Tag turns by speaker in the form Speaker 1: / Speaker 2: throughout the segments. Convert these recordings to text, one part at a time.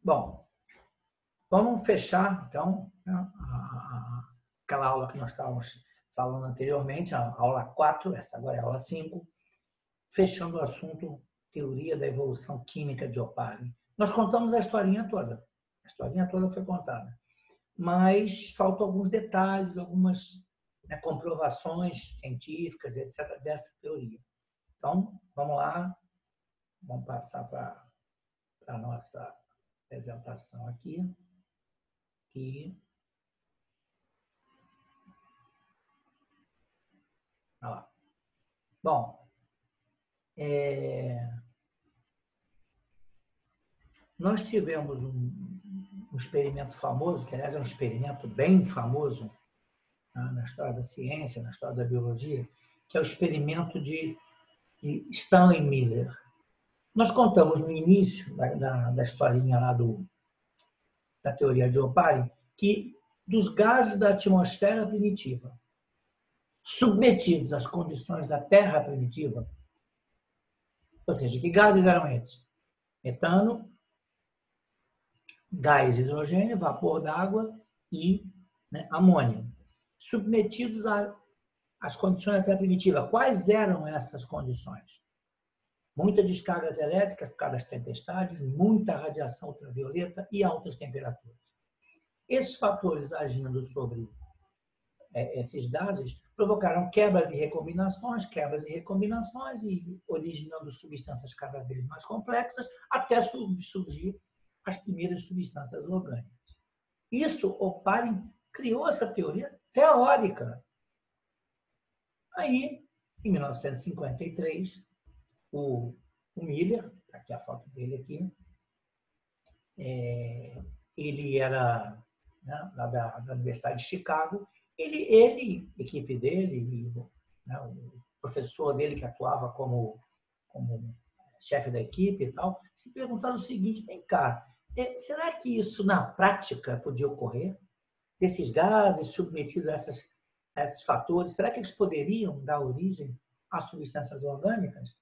Speaker 1: Bom, vamos fechar, então, né, aquela aula que nós estávamos falando anteriormente, a aula 4, essa agora é a aula 5, fechando o assunto teoria da evolução química de Oparin. Nós contamos a historinha toda foi contada, mas faltam alguns detalhes, algumas, né, comprovações científicas, etc., dessa teoria. Então, vamos lá, vamos passar para a nossa apresentação aqui. E olha lá. Bom, nós tivemos um experimento famoso, que aliás é um experimento bem famoso, né, na história da ciência, na história da biologia, que é o experimento de Stanley Miller. Nós contamos no início da historinha lá da teoria de Oparin que dos gases da atmosfera primitiva, submetidos às condições da Terra primitiva, ou seja, que gases eram esses? Metano, gás hidrogênio, vapor d'água e, né, amônio, submetidos às condições da Terra primitiva. Quais eram essas condições? Muitas descargas elétricas por causa das tempestades, muita radiação ultravioleta e altas temperaturas. Esses fatores agindo sobre esses gases provocaram quebras e recombinações e originando substâncias cada vez mais complexas até surgir as primeiras substâncias orgânicas. Isso, Oparin criou essa teoria teórica. Aí, em 1953, o Miller, aqui a foto dele aqui, ele era, né, da Universidade de Chicago, ele equipe dele, né, o professor dele que atuava como chefe da equipe e tal, se perguntaram o seguinte: vem cá, será que isso na prática podia ocorrer? Desses gases submetidos a esses fatores, será que eles poderiam dar origem a substâncias orgânicas?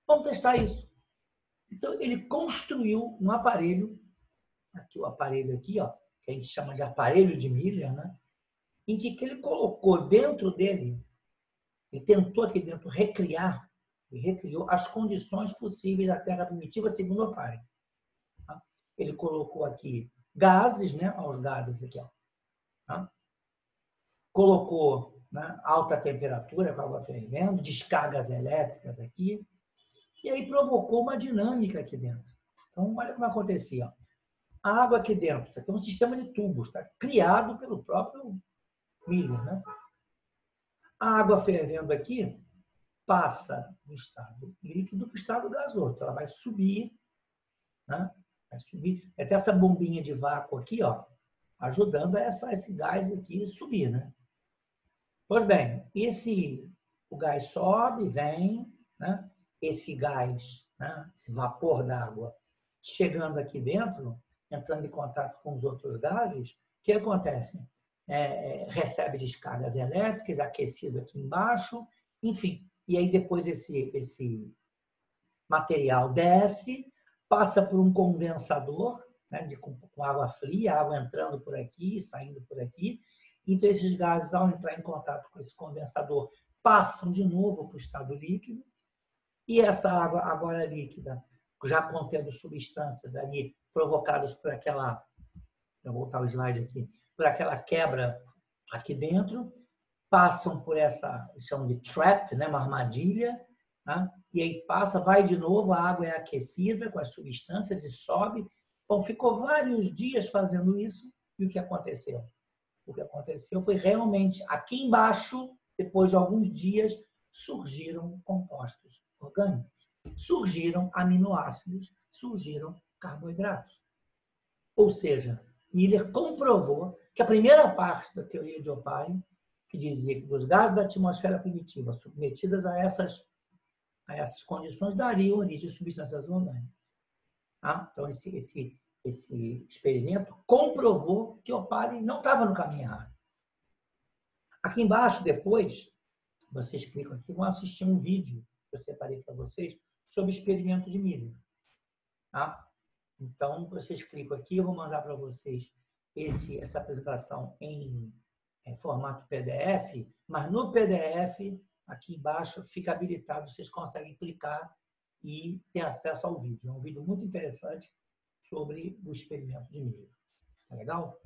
Speaker 1: Vamos testar isso. Então, ele construiu um aparelho, aqui o aparelho aqui, ó, que a gente chama de aparelho de Miller, né? Em que ele colocou dentro dele, ele tentou aqui dentro recriar, e recriou as condições possíveis da Terra primitiva segundo o Oparin. Tá? Ele colocou aqui gases, né? Os gases aqui, ó. Tá? Colocou, né, alta temperatura, com a água fervendo, descargas elétricas aqui, e aí provocou uma dinâmica aqui dentro. Então, olha como acontecia. A água aqui dentro, isso aqui é um sistema de tubos, tá? Criado pelo próprio Miller, né? A água fervendo aqui passa do estado líquido para o estado gasoso. Ela vai subir, né? Vai subir. Até essa bombinha de vácuo aqui, ó, ajudando esse gás aqui a subir, né? Pois bem, o gás sobe, vem, né? Esse gás, né? Esse vapor d'água, chegando aqui dentro, entrando em contato com os outros gases, o que acontece? Recebe descargas elétricas, aquecido aqui embaixo, enfim. E aí depois esse material desce, passa por um condensador, né, com água fria, água entrando por aqui, saindo por aqui. Então, esses gases, ao entrar em contato com esse condensador, passam de novo para o estado líquido. E essa água agora líquida, já contendo substâncias ali provocadas por aquela, vou voltar o slide aqui, por aquela quebra aqui dentro, passam por essa, chamam de trap, né, uma armadilha, né? E aí passa, vai de novo, a água é aquecida com as substâncias e sobe. Bom, ficou vários dias fazendo isso, e o que aconteceu? O que aconteceu foi realmente, aqui embaixo, depois de alguns dias, surgiram compostos orgânicos, surgiram aminoácidos, surgiram carboidratos. Ou seja, Miller comprovou que a primeira parte da teoria de Oparin, que dizia que os gases da atmosfera primitiva submetidas a essas condições dariam origem a substâncias orgânicas. Tá? Então, esse experimento comprovou que Oparin não estava no caminho errado. Aqui embaixo, depois, vocês clicam aqui, vão assistir um vídeo que eu separei para vocês sobre o experimento de Miller. Tá? Então, vocês clicam aqui, eu vou mandar para vocês essa apresentação em formato PDF, mas no PDF, aqui embaixo, fica habilitado, vocês conseguem clicar e ter acesso ao vídeo. É um vídeo muito interessante sobre o experimento de Milho. Tá legal?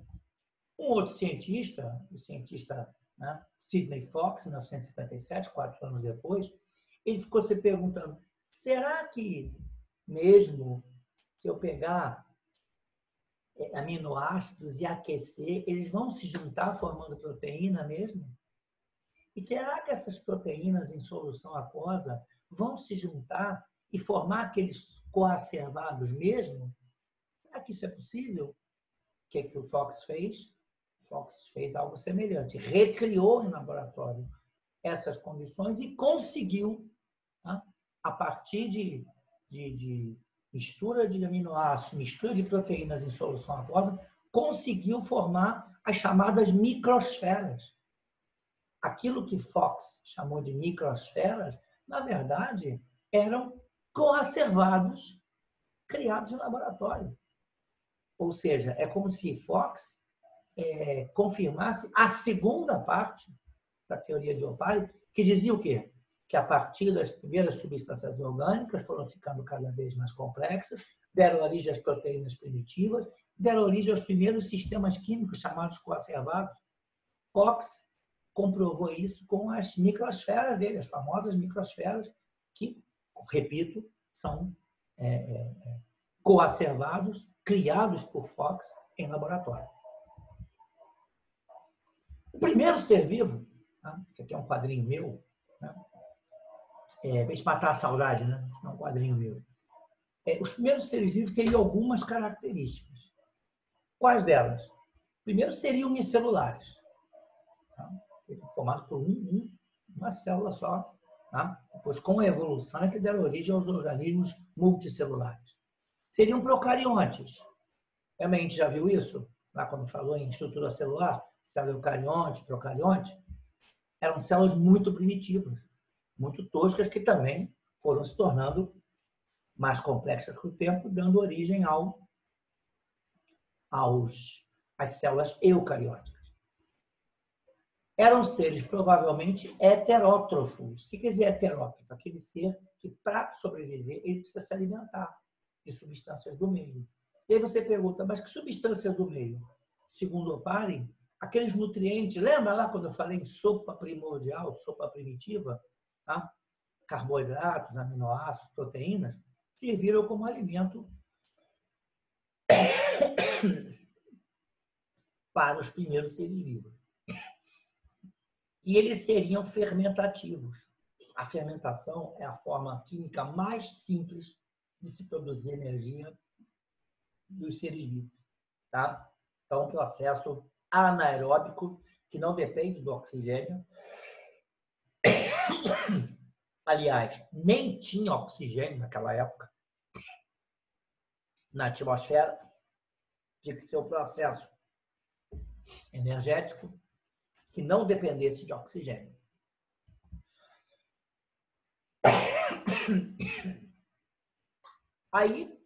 Speaker 1: Um outro cientista, o cientista, né, Sidney Fox, em 1957, 4 anos depois, ele ficou se perguntando, será que mesmo se eu pegar aminoácidos e aquecer, eles vão se juntar formando proteína mesmo? E será que essas proteínas em solução aquosa vão se juntar e formar aqueles coacervados mesmo? Será que isso é possível? O que o Fox fez? O Fox fez algo semelhante. Recriou em laboratório essas condições e conseguiu, né, a partir de mistura de aminoácidos, mistura de proteínas em solução aquosa, conseguiu formar as chamadas microsferas. Aquilo que Fox chamou de microsferas, na verdade, eram coacervados criados em laboratório. Ou seja, é como se Fox confirmasse a segunda parte da teoria de Opary, que dizia o quê? Que a partir das primeiras substâncias orgânicas foram ficando cada vez mais complexas, deram origem às proteínas primitivas, deram origem aos primeiros sistemas químicos chamados coacervados. Fox comprovou isso com as microsferas dele, as famosas microsferas que, repito, são coacervados, criados por Fox em laboratório. O primeiro ser vivo, tá? Esse aqui é um quadrinho meu, né? Para te matar a saudade, né? É um quadrinho meu. Os primeiros seres vivos teriam algumas características. Quais delas? Primeiro, seriam unicelulares. Tá? Formado por uma célula só. Tá? Depois, com a evolução, é que deram origem aos organismos multicelulares. Seriam procariontes. Também a gente já viu isso? Lá quando falou em estrutura celular, célula eucarionte, procarionte. Eram células muito primitivas, muito toscas, que também foram se tornando mais complexas com o tempo, dando origem às células eucarióticas. Eram seres provavelmente heterótrofos. O que quer dizer heterótrofo? Aquele ser que, para sobreviver, ele precisa se alimentar de substâncias do meio. E aí você pergunta, mas que substâncias do meio? Segundo Opary, aqueles nutrientes, lembra lá quando eu falei em sopa primordial, sopa primitiva? Tá? Carboidratos, aminoácidos, proteínas, serviram como alimento para os primeiros seres vivos. E eles seriam fermentativos. A fermentação é a forma química mais simples de se produzir energia dos seres vivos. Tá? Então, um processo anaeróbico que não depende do oxigênio. Aliás, nem tinha oxigênio naquela época na atmosfera. Tinha que ser um processo energético que não dependesse de oxigênio. Aí,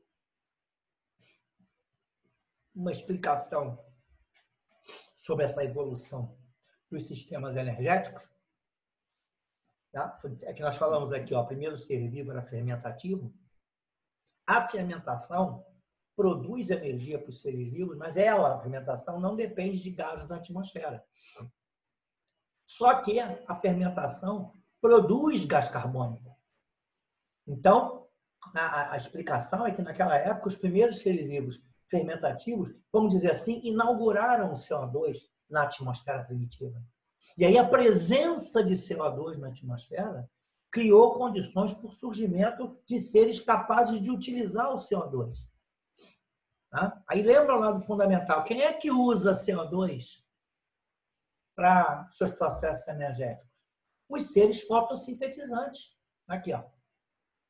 Speaker 1: uma explicação sobre essa evolução dos sistemas energéticos. Tá? É que nós falamos aqui, ó, primeiro ser vivo era fermentativo. A fermentação produz energia para os seres vivos, mas a fermentação não depende de gases da atmosfera. Só que a fermentação produz gás carbônico. Então, a explicação é que naquela época os primeiros seres vivos fermentativos, vamos dizer assim, inauguraram o CO2 na atmosfera primitiva. E aí a presença de CO2 na atmosfera criou condições para o surgimento de seres capazes de utilizar o CO2. Tá? Aí lembra lá do fundamental, quem é que usa CO2 para seus processos energéticos? Os seres fotossintetizantes. Aqui, ó.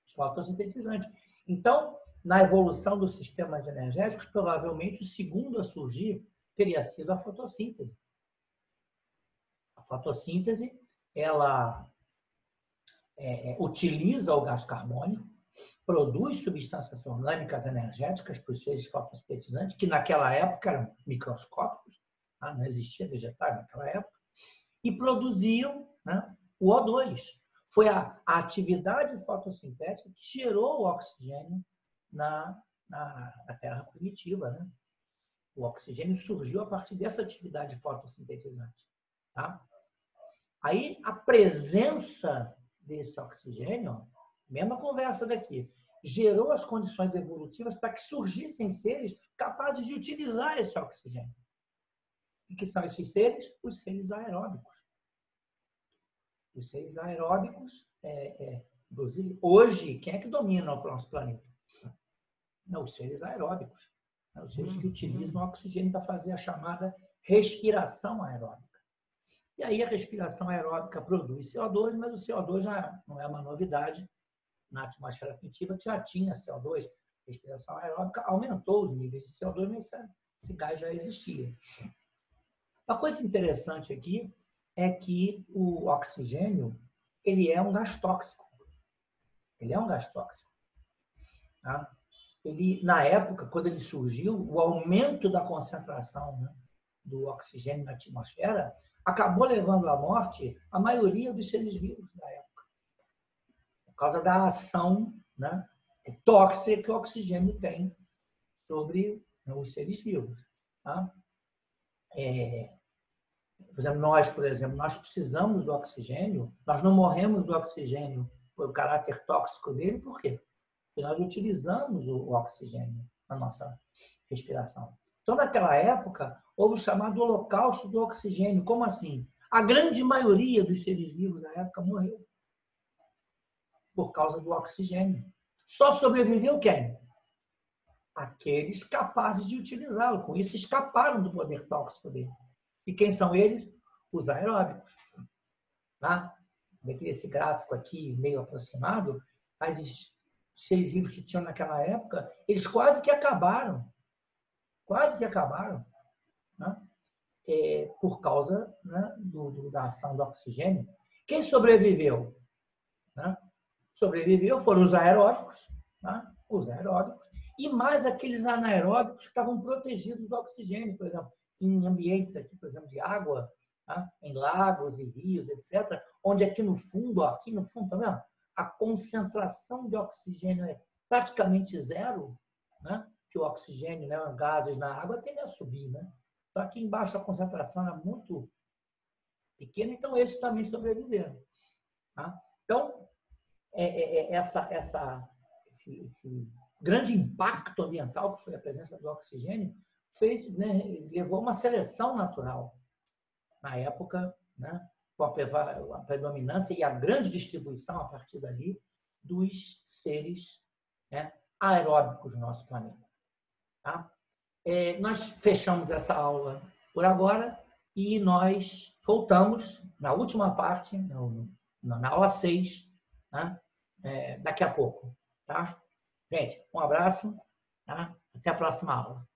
Speaker 1: Os fotossintetizantes. Então, na evolução dos sistemas energéticos, provavelmente o segundo a surgir teria sido a fotossíntese. A fotossíntese, ela utiliza o gás carbônico produz substâncias orgânicas energéticas para os seres fotossintetizantes, que naquela época eram microscópicos, tá? Não existia vegetais naquela época, e produziam, né, o O2. Foi a atividade fotossintética que gerou o oxigênio na Terra primitiva, né? O oxigênio surgiu a partir dessa atividade fotossintetizante. Tá? Aí, a presença desse oxigênio, mesma conversa daqui, gerou as condições evolutivas para que surgissem seres capazes de utilizar esse oxigênio. E que são esses seres? Os seres aeróbicos. Os seres aeróbicos, inclusive, hoje, quem é que domina o nosso planeta? Não, os seres aeróbicos. Os seres que utilizam o oxigênio para fazer a chamada respiração aeróbica. E aí a respiração aeróbica produz CO2, mas o CO2 já não é uma novidade na atmosfera primitiva, que já tinha CO2. A respiração aeróbica aumentou os níveis de CO2, mas esse gás já existia. Uma coisa interessante aqui é que o oxigênio, ele é um gás tóxico. Ele é um gás tóxico. Tá? Ele, na época, quando ele surgiu, o aumento da concentração, né, do oxigênio na atmosfera acabou levando à morte a maioria dos seres vivos da época. Por causa da ação, né, tóxica que o oxigênio tem sobre, né, os seres vivos. Tá? Por exemplo, nós precisamos do oxigênio, nós não morremos do oxigênio por caráter tóxico dele, por quê? Porque nós utilizamos o oxigênio na nossa respiração. Então, naquela época, houve o chamado holocausto do oxigênio. Como assim? A grande maioria dos seres vivos da época morreu por causa do oxigênio. Só sobreviveu quem? Aqueles capazes de utilizá-lo. Com isso, escaparam do poder tóxico dele. E quem são eles? Os aeróbicos. Tá? Esse gráfico aqui, meio aproximado, os seres vivos que tinham naquela época, eles quase que acabaram. Quase que acabaram. Né? Por causa, né, da ação do oxigênio. Quem sobreviveu? Né? Sobreviveu foram os aeróbicos. Né? Os aeróbicos. E mais aqueles anaeróbicos que estavam protegidos do oxigênio, por exemplo, em ambientes aqui, por exemplo, de água, tá? Em lagos e rios, etc., onde aqui no fundo, tá vendo? A concentração de oxigênio é praticamente zero, né? Que o oxigênio, né, os gases na água tendem a subir, né? Então, aqui embaixo a concentração é muito pequena, então esses também sobreviveram. Tá? Então, esse grande impacto ambiental que foi a presença do oxigênio né, levou a uma seleção natural na época, né, com a predominância e a grande distribuição a partir dali dos seres, né, aeróbicos do nosso planeta. Tá? Nós fechamos essa aula por agora e nós voltamos na última parte, na aula 6, né, daqui a pouco. Tá? Gente, um abraço. Tá? Até a próxima aula.